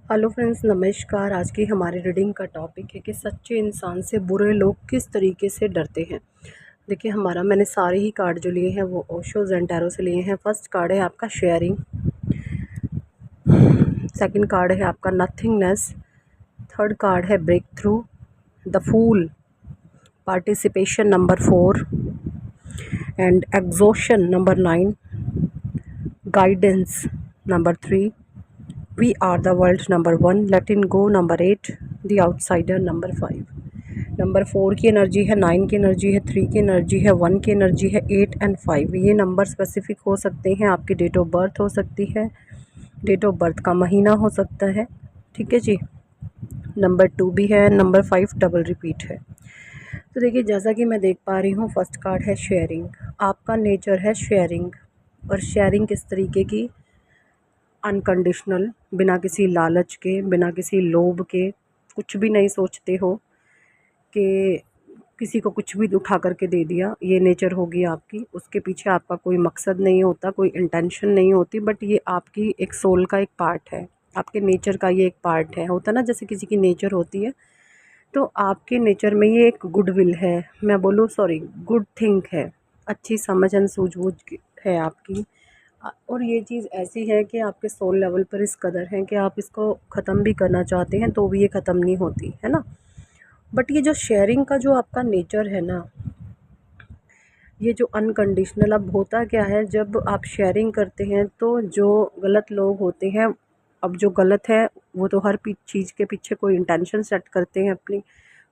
Hello friends, नमस्कार। आज की हमारी रीडिंग का टॉपिक है कि सच्चे इंसान से बुरे लोग किस तरीके से डरते हैं। देखिए, मैंने सारे ही कार्ड जो लिए हैं वो ओशो एंड टैरो से लिए हैं। फर्स्ट कार्ड है आपका शेयरिंग, सेकंड कार्ड है आपका नथिंगनेस, थर्ड कार्ड है break through, the fool, participation number 4 and exhaustion number 9, guidance number 3, we are the world number 1, letting go number 8, the outsider number 5। Number 4 की energy है, 9 की energy है, 3 की energy है, 1 की एनर्जी है, 8 and 5। ये नंबर स्पेसिफिक हो सकते हैं, आपकी डेट ऑफ बर्थ हो सकती है, डेट ऑफ बर्थ का महीना हो सकता है। ठीक है जी। नंबर 2 भी है, नंबर 5 डबल रिपीट है। तो देखिए, जैसा कि मैं देख पा रही हूँ, फर्स्ट कार्ड है शेयरिंग। आपका नेचर है शेयरिंग। और शेयरिंग किस तरीके की? अनकंडीशनल, बिना किसी लालच के, बिना किसी लोभ के, कुछ भी नहीं सोचते हो कि किसी को कुछ भी उठा करके दे दिया। ये नेचर होगी आपकी। उसके पीछे आपका कोई मकसद नहीं होता, कोई इंटेंशन नहीं होती, बट ये आपकी एक सोल का एक पार्ट है, आपके नेचर का ये एक पार्ट है। होता ना, जैसे किसी की नेचर होती है, तो आपके नेचर में ये एक गुड विल है, मैं बोलूँ सॉरी, गुड थिंक है, अच्छी समझ एंड सूझबूझ है आपकी। और ये चीज़ ऐसी है कि आपके सोल लेवल पर इस कदर है कि आप इसको ख़त्म भी करना चाहते हैं तो भी ये ख़त्म नहीं होती है ना। बट ये जो शेयरिंग का जो आपका नेचर है ना, ये जो अनकंडीशनल, अब होता क्या है, जब आप शेयरिंग करते हैं तो जो गलत लोग होते हैं, अब जो गलत है वो तो हर चीज़ के पीछे कोई इंटेंशन सेट करते हैं अपनी,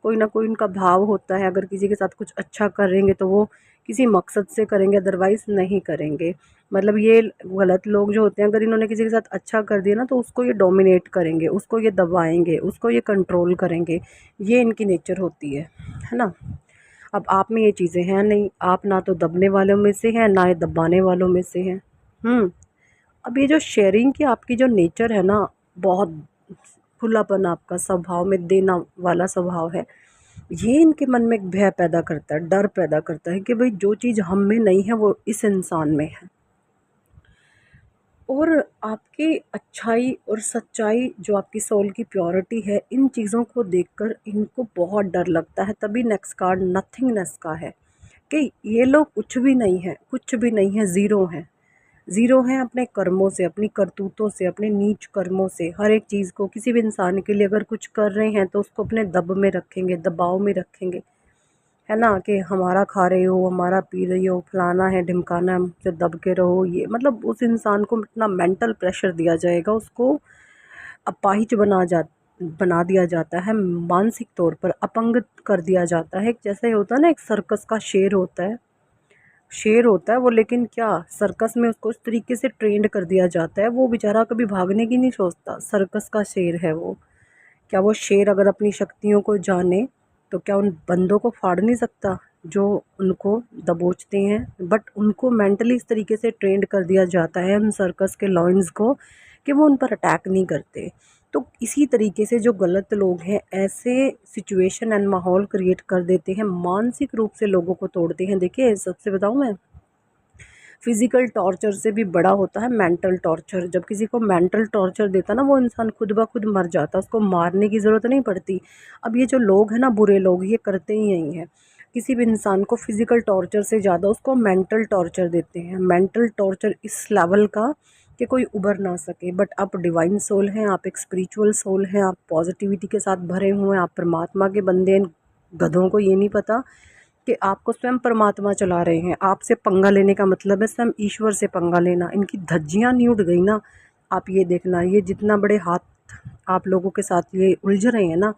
कोई ना कोई उनका भाव होता है। अगर किसी के साथ कुछ अच्छा करेंगे तो वो किसी मकसद से करेंगे, अदरवाइज़ नहीं करेंगे। मतलब ये गलत लोग जो होते हैं, अगर इन्होंने किसी के साथ अच्छा कर दिया ना, तो उसको ये डोमिनेट करेंगे, उसको ये दबाएंगे, उसको ये कंट्रोल करेंगे। ये इनकी नेचर होती है ना। अब आप में ये चीज़ें हैं नहीं, आप ना तो दबने वालों में से हैं, ना ये दबाने वालों में से हैं। अब ये जो शेयरिंग की आपकी जो नेचर है ना, बहुत खुलापन, आपका स्वभाव में देना वाला स्वभाव है। ये इनके मन में एक भय पैदा करता है, डर पैदा करता है कि भाई जो चीज़ हम में नहीं है वो इस इंसान में है। और आपकी अच्छाई और सच्चाई, जो आपकी सोल की प्योरिटी है, इन चीज़ों को देखकर इनको बहुत डर लगता है। तभी नेक्स्ट कार्ड नथिंगनेस का है कि ये लोग कुछ भी नहीं है, कुछ भी नहीं है, ज़ीरो हैं। ज़ीरो हैं अपने कर्मों से, अपनी करतूतों से, अपने नीच कर्मों से। हर एक चीज़ को, किसी भी इंसान के लिए अगर कुछ कर रहे हैं तो उसको अपने दब में रखेंगे, दबाव में रखेंगे, है ना, कि हमारा खा रहे हो, हमारा पी रही हो, फलाना है, ढिमकाना है, हमसे दब के रहो। ये मतलब उस इंसान को इतना मेंटल प्रेशर दिया जाएगा, उसको अपाहिज बना दिया जाता है, मानसिक तौर पर अपंग कर दिया जाता है। जैसे होता है ना, एक सर्कस का शेर होता है, शेर होता है वो, लेकिन क्या सर्कस में उसको इस तरीके से ट्रेंड कर दिया जाता है, वो बेचारा कभी भागने की नहीं सोचता। सर्कस का शेर है वो। क्या वो शेर अगर अपनी शक्तियों को जाने तो क्या उन बंदों को फाड़ नहीं सकता जो उनको दबोचते हैं? बट उनको मेंटली इस तरीके से ट्रेंड कर दिया जाता है, उन सर्कस के लॉयंस को, कि वो उन पर अटैक नहीं करते। तो इसी तरीके से जो गलत लोग हैं, ऐसे सिचुएशन एंड माहौल क्रिएट कर देते हैं, मानसिक रूप से लोगों को तोड़ते हैं। देखिए, सबसे बताऊं मैं, फिजिकल टॉर्चर से भी बड़ा होता है मेंटल टॉर्चर। जब किसी को मेंटल टॉर्चर देता ना, वो इंसान खुद ब खुद मर जाता, उसको मारने की ज़रूरत नहीं पड़ती। अब ये जो लोग हैं ना, बुरे लोग, ये करते ही यही हैं। किसी भी इंसान को फिजिकल टॉर्चर से ज़्यादा उसको मेंटल टॉर्चर देते हैं। मेंटल टॉर्चर इस लेवल का कि कोई उबर ना सके। बट आप डिवाइन सोल हैं, आप एक स्पिरिचुअल सोल हैं, आप पॉजिटिविटी के साथ भरे हुए हैं, आप परमात्मा के बंदे हैं। गधों को ये नहीं पता कि आपको स्वयं परमात्मा चला रहे हैं। आपसे पंगा लेने का मतलब है स्वयं ईश्वर से पंगा लेना। इनकी धज्जियां नहीं उड़ गई ना, आप ये देखना, ये जितना बड़े हाथ आप लोगों के साथ ये उलझ रहे हैं ना,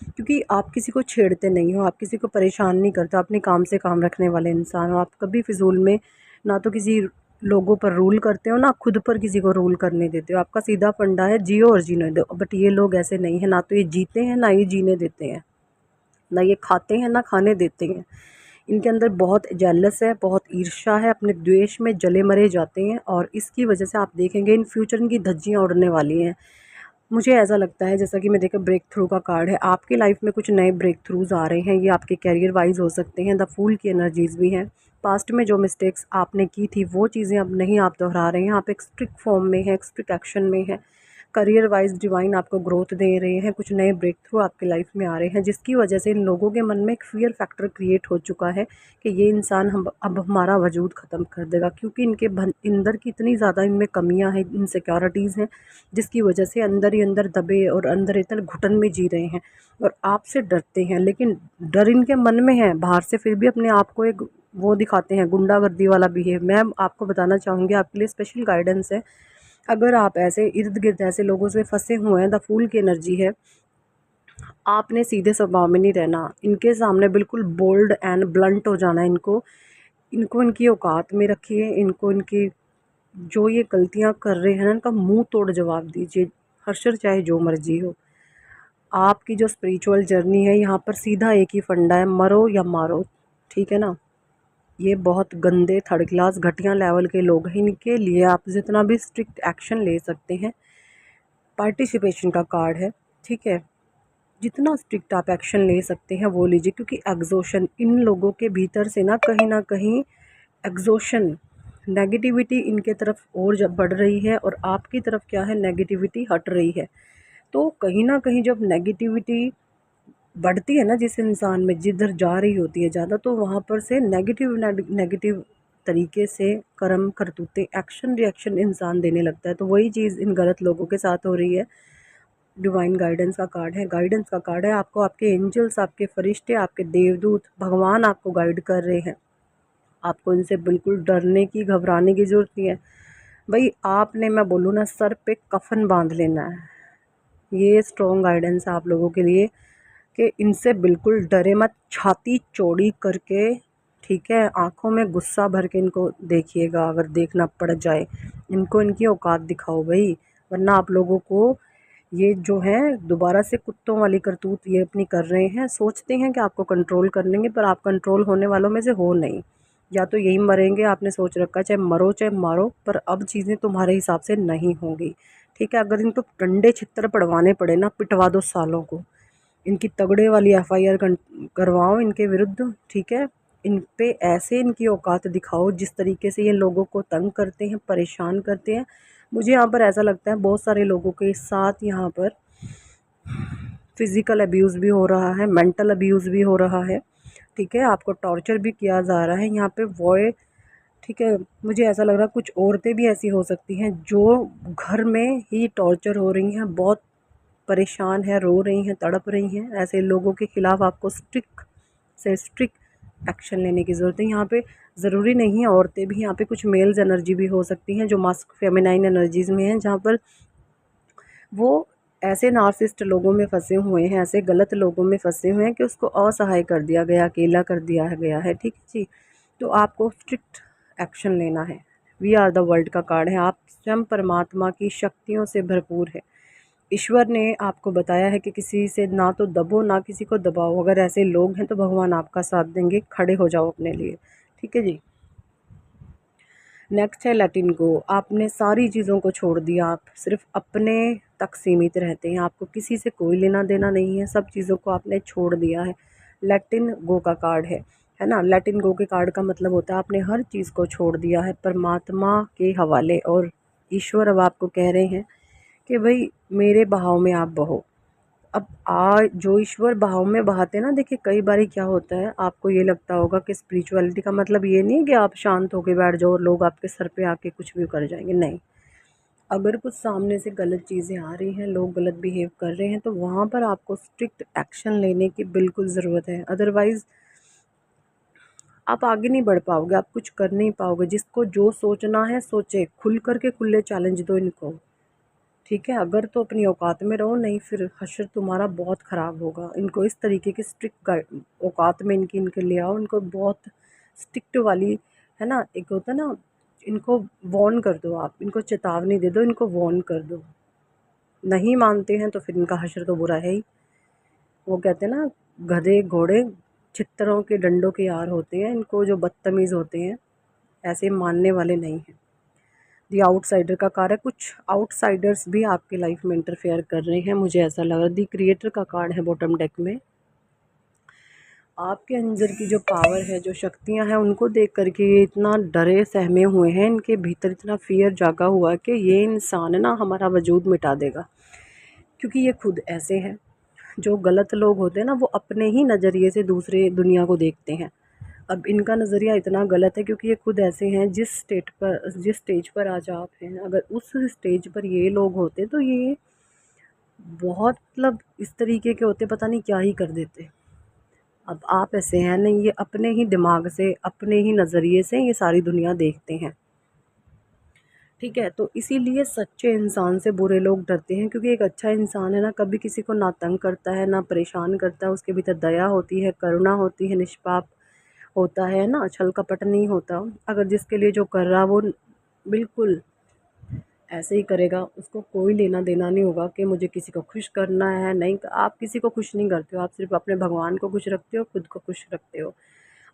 क्योंकि आप किसी को छेड़ते नहीं हो, आप किसी को परेशान नहीं करते, अपने काम से काम रखने वाले इंसान हो। आप कभी फिजूल में ना तो किसी लोगों पर रूल करते हो, ना खुद पर किसी को रूल करने देते हो। आपका सीधा फंडा है, जियो और जीने दो। बट ये लोग ऐसे नहीं है, ना तो ये जीते हैं ना ये जीने देते हैं, ना ये खाते हैं ना खाने देते हैं। इनके अंदर बहुत जेलस है, बहुत ईर्ष्या है, अपने द्वेष में जले मरे जाते हैं। और इसकी वजह से आप देखेंगे इन फ्यूचर इनकी धज्जियाँ उड़ने वाली हैं। मुझे ऐसा लगता है, जैसा कि मैं देखा, ब्रेक थ्रू का कार्ड है, आपकी लाइफ में कुछ नए ब्रेक थ्रूज आ रहे हैं। ये आपके कैरियर वाइज हो सकते हैं। द फूल की एनर्जीज भी हैं। पास्ट में जो मिस्टेक्स आपने की थी वो चीज़ें अब नहीं आप दोहरा रहे हैं। आप एक स्ट्रिक्ट फॉर्म में हैं, एक स्ट्रिक्ट एक्शन में हैं। करियर वाइज डिवाइन आपको ग्रोथ दे रहे हैं, कुछ नए ब्रेक थ्रू आपके लाइफ में आ रहे हैं, जिसकी वजह से इन लोगों के मन में एक फियर फैक्टर क्रिएट हो चुका है कि ये इंसान हम अब हमारा वजूद ख़त्म कर देगा, क्योंकि इनके अंदर की इतनी ज़्यादा इनमें कमियां हैं, इनसिक्योरिटीज़ हैं, जिसकी वजह से अंदर ही अंदर दबे और अंदर इतने घुटन में जी रहे हैं और आपसे डरते हैं। लेकिन डर इनके मन में है, बाहर से फिर भी अपने आप को एक वो दिखाते हैं, गुंडागर्दी वाला बिहेव। मैं आपको बताना चाहूँगी, आपके लिए स्पेशल गाइडेंस है। अगर आप ऐसे इर्द गिर्द ऐसे लोगों से फंसे हुए हैं, द फूल की एनर्जी है, आपने सीधे स्वभाव में नहीं रहना, इनके सामने बिल्कुल बोल्ड एंड ब्लंट हो जाना है। इनको इनको इनकी औकात में रखिए, इनको इनकी जो ये गलतियां कर रहे हैं ना, इनका मुंह तोड़ जवाब दीजिए, हर्षर चाहे जो मर्जी हो। आपकी जो स्पिरिचुअल जर्नी है, यहाँ पर सीधा एक ही फंडा है, मरो या मारो, ठीक है ना। ये बहुत गंदे थर्ड क्लास घटिया लेवल के लोग हैं, इनके लिए आप जितना भी स्ट्रिक्ट एक्शन ले सकते हैं। पार्टिसिपेशन का कार्ड है, ठीक है, जितना स्ट्रिक्ट आप एक्शन ले सकते हैं वो लीजिए, क्योंकि एग्जॉशन इन लोगों के भीतर से ना कहीं एग्जॉशन नेगेटिविटी इनके तरफ और जब बढ़ रही है और आपकी तरफ क्या है, नेगेटिविटी हट रही है। तो कहीं ना कहीं जब नेगेटिविटी बढ़ती है ना जिस इंसान में, जिधर जा रही होती है ज़्यादा, तो वहाँ पर से नेगेटिव तरीके से कर्म करतूते एक्शन रिएक्शन इंसान देने लगता है। तो वही चीज़ इन गलत लोगों के साथ हो रही है। डिवाइन गाइडेंस का कार्ड है, गाइडेंस का कार्ड है, आपको आपके एंजल्स, आपके फरिश्ते, आपके देवदूत, भगवान आपको गाइड कर रहे हैं। आपको इनसे बिल्कुल डरने की घबराने की ज़रूरत नहीं है भाई। आपने, मैं बोलूँ ना, सर पे कफन बांध लेना है। ये स्ट्रॉन्ग गाइडेंस है आप लोगों के लिए कि इनसे बिल्कुल डरे मत, छाती चौड़ी करके, ठीक है, आंखों में गुस्सा भर के इनको देखिएगा, अगर देखना पड़ जाए इनको इनकी औकात दिखाओ भाई। वरना आप लोगों को ये जो है दोबारा से कुत्तों वाली करतूत ये अपनी कर रहे हैं, सोचते हैं कि आपको कंट्रोल कर लेंगे, पर आप कंट्रोल होने वालों में से हो नहीं। या तो यही मरेंगे, आपने सोच रखा है चाहे मरो चाहे मारो, पर अब चीज़ें तुम्हारे हिसाब से नहीं होंगी, ठीक है। अगर इनको डंडे छित्तर पड़वाने पड़े ना, पिटवा दो सालों को, इनकी तगड़े वाली एफआईआर करवाओ इनके विरुद्ध, ठीक है। इन पे ऐसे इनकी औकात दिखाओ, जिस तरीके से ये लोगों को तंग करते हैं, परेशान करते हैं। मुझे यहाँ पर ऐसा लगता है बहुत सारे लोगों के साथ यहाँ पर फिज़िकल अब्यूज़ भी हो रहा है, मेंटल अब्यूज़ भी हो रहा है, ठीक है। आपको टॉर्चर भी किया जा रहा है यहाँ पे वॉय, ठीक है। मुझे ऐसा लग रहा है कुछ औरतें भी ऐसी हो सकती हैं जो घर में ही टॉर्चर हो रही हैं, बहुत परेशान है, रो रही हैं, तड़प रही हैं। ऐसे लोगों के खिलाफ़ आपको स्ट्रिक्ट एक्शन लेने की ज़रूरत है। यहाँ पे ज़रूरी नहीं है औरतें भी, यहाँ पे कुछ मेल्स एनर्जी भी हो सकती हैं जो मास्क फेमिनाइन एनर्जीज़ में हैं, जहाँ पर वो ऐसे नार्सिसिस्ट लोगों में फंसे हुए हैं, ऐसे गलत लोगों में फंसे हुए हैं कि उसको असहाय कर दिया गया, अकेला कर दिया गया है, ठीक है जी। तो आपको स्ट्रिक्ट एक्शन लेना है। वी आर द वर्ल्ड का कार्ड है, आप स्वयं परमात्मा की शक्तियों से भरपूर है। ईश्वर ने आपको बताया है कि किसी से ना तो दबो ना किसी को दबाओ। अगर ऐसे लोग हैं तो भगवान आपका साथ देंगे, खड़े हो जाओ अपने लिए, ठीक है जी। नेक्स्ट है लेटिन गो। आपने सारी चीज़ों को छोड़ दिया, आप सिर्फ अपने तक सीमित रहते हैं, आपको किसी से कोई लेना देना नहीं है, सब चीज़ों को आपने छोड़ दिया है। लेटिन गो का कार्ड है ना। लेटिन गो के कार्ड का मतलब होता है आपने हर चीज़ को छोड़ दिया है परमात्मा के हवाले, और ईश्वर अब आपको कह रहे हैं कि भाई मेरे बहाव में आप बहो। अब जो ईश्वर बहाव में बहाते हैं ना, देखिए कई बार क्या होता है, आपको ये लगता होगा कि स्पिरिचुअलिटी का मतलब ये नहीं है कि आप शांत होकर बैठ जाओ और लोग आपके सर पे आके कुछ भी कर जाएंगे, नहीं। अगर कुछ सामने से गलत चीज़ें आ रही हैं, लोग गलत बिहेव कर रहे हैं, तो वहाँ पर आपको स्ट्रिक्ट एक्शन लेने की बिल्कुल ज़रूरत है। अदरवाइज़ आप आगे नहीं बढ़ पाओगे, आप कुछ कर नहीं पाओगे। जिसको जो सोचना है सोचे, खुल करके खुले चैलेंज दो इनको, ठीक है। अगर तो अपनी औकात में रहो, नहीं फिर हश्र तुम्हारा बहुत ख़राब होगा। इनको इस तरीके की स्ट्रिक्ट औकात में इनके ले आओ, इनको बहुत स्ट्रिक्ट वाली, है ना, एक होता है ना, इनको वॉर्न कर दो, आप इनको चेतावनी दे दो, इनको वॉर्न कर दो। नहीं मानते हैं तो फिर इनका हश्र तो बुरा है ही। वो कहते हैं ना, गधे घोड़े छित्तरों के डंडों के यार होते हैं, इनको जो बदतमीज़ होते हैं ऐसे मानने वाले नहीं हैं। दी आउटसाइडर का कार्ड है, कुछ आउटसाइडर्स भी आपके लाइफ में इंटरफेयर कर रहे हैं, मुझे ऐसा लग रहा है। दी क्रिएटर का कार्ड है बॉटम डेक में। आपके अंदर की जो पावर है, जो शक्तियां हैं, उनको देख करके ये इतना डरे सहमे हुए हैं, इनके भीतर इतना फियर जागा हुआ है कि ये इंसान ना हमारा वजूद मिटा देगा। क्योंकि ये खुद ऐसे हैं। जो गलत लोग होते हैं ना, वो अपने ही नज़रिए से दूसरे दुनिया को देखते हैं। अब इनका नज़रिया इतना गलत है क्योंकि ये खुद ऐसे हैं। जिस स्टेज पर आज आप हैं, अगर उस स्टेज पर ये लोग होते तो ये बहुत मतलब इस तरीके के होते, पता नहीं क्या ही कर देते। अब आप ऐसे हैं नहीं, ये अपने ही दिमाग से, अपने ही नज़रिए से ये सारी दुनिया देखते हैं। ठीक है, तो इसीलिए सच्चे इंसान से बुरे लोग डरते हैं, क्योंकि एक अच्छा इंसान है ना, कभी किसी को ना तंग करता है, ना परेशान करता है। उसके भीतर दया होती है, करुणा होती है, निष्पाप होता है ना, छल कपट नहीं होता। अगर जिसके लिए जो कर रहा वो बिल्कुल ऐसे ही करेगा, उसको कोई लेना देना नहीं होगा कि मुझे किसी को खुश करना है। नहीं, आप किसी को खुश नहीं करते हो, आप सिर्फ अपने भगवान को खुश रखते हो, खुद को खुश रखते हो।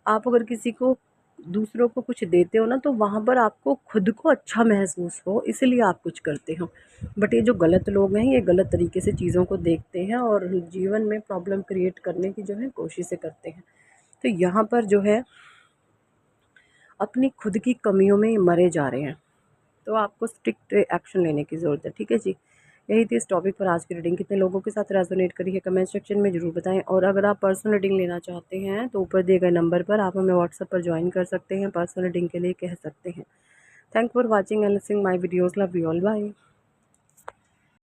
आप अगर किसी को, दूसरों को कुछ देते हो ना, तो वहाँ पर आपको खुद को अच्छा महसूस हो, इसलिए आप कुछ करते हो। बट ये जो गलत लोग हैं, ये गलत तरीके से चीज़ों को देखते हैं और जीवन में प्रॉब्लम क्रिएट करने की जो है कोशिशें करते हैं। तो यहाँ पर जो है अपनी खुद की कमियों में मरे जा रहे हैं। तो आपको स्ट्रिक्ट एक्शन लेने की ज़रूरत है। ठीक है जी, यही थी इस टॉपिक पर आज की रीडिंग। कितने लोगों के साथ रेजोनेट करी है कमेंट सेक्शन में ज़रूर बताएं। और अगर आप पर्सनल रीडिंग लेना चाहते हैं तो ऊपर दिए गए नंबर पर आप हमें व्हाट्सएप पर ज्वाइन कर सकते हैं, पर्सनल रीडिंग के लिए कह सकते हैं। Thank for watching and listening my videos. Love you all, bye.